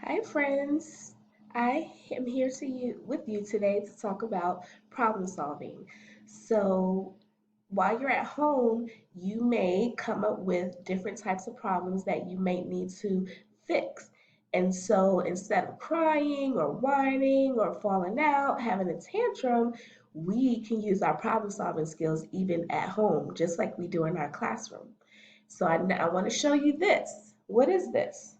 Hi, friends. I am here with you today to talk about problem solving. So, while you're at home, you may come up with different types of problems that you might need to fix. And so, instead of crying or whining or falling out, having a tantrum, we can use our problem solving skills even at home, just like we do in our classroom. So, I want to show you this. What is this?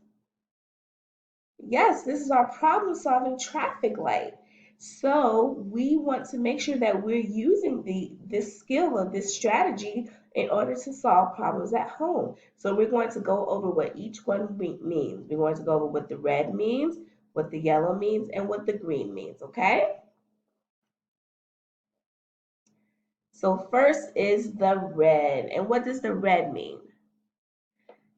Yes, this is our problem solving traffic light. So we want to make sure that we're using this skill or this strategy in order to solve problems at home. So we're going to go over what each one means. We're going to go over what the red means, what the yellow means, and what the green means, okay? So first is the red. And what does the red mean?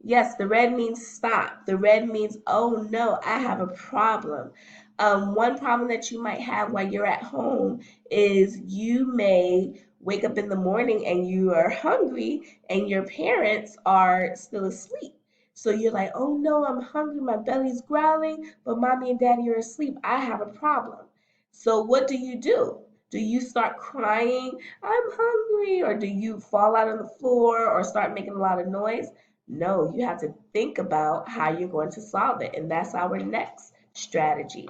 Yes, the red means stop. The red means, oh no, I have a problem. One problem that you might have while you're at home is you may wake up in the morning and you are hungry and your parents are still asleep. So you're like, oh no, I'm hungry, my belly's growling, but mommy and daddy are asleep. I have a problem. So what do you do? Do you start crying, I'm hungry, or do you fall out on the floor or start making a lot of noise? No, you have to think about how you're going to solve it. And that's our next strategy.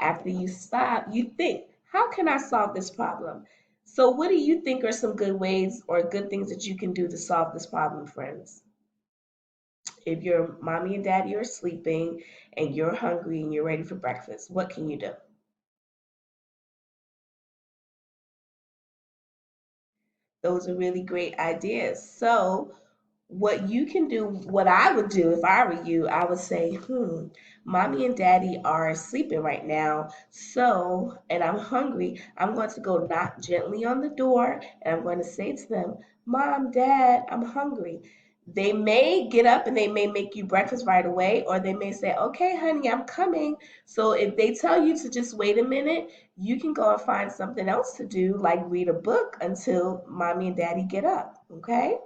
After you stop, you think, how can I solve this problem? So, what do you think are some good ways or good things that you can do to solve this problem, friends? If your mommy and daddy are sleeping and you're hungry and you're ready for breakfast, what can you do? Those are really great ideas. So, what you can do, what I would do if I were you, I would say, mommy and daddy are sleeping right now. So, and I'm hungry. I'm going to go knock gently on the door and I'm going to say to them, Mom, Dad, I'm hungry. They may get up and they may make you breakfast right away, or they may say, okay, honey, I'm coming. So if they tell you to just wait a minute, you can go and find something else to do, like read a book until mommy and daddy get up. Okay?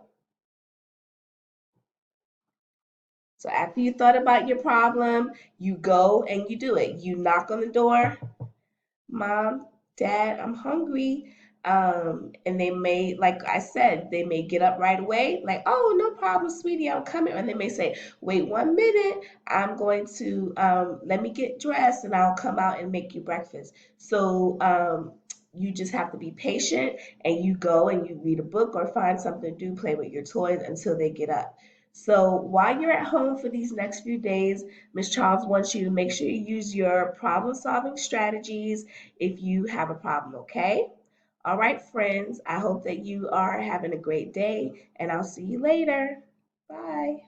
So after you thought about your problem, you go and you do it. You knock on the door, Mom, Dad, I'm hungry. And they may, like I said, they may get up right away, like, oh, no problem, sweetie, I'm coming. And they may say, wait 1 minute, I'm going to let me get dressed and I'll come out and make you breakfast. So you just have to be patient and you go and you read a book or find something to do, play with your toys until they get up. So while you're at home for these next few days, Ms. Charles wants you to make sure you use your problem solving strategies if you have a problem, okay? All right, friends, I hope that you are having a great day, and I'll see you later. Bye.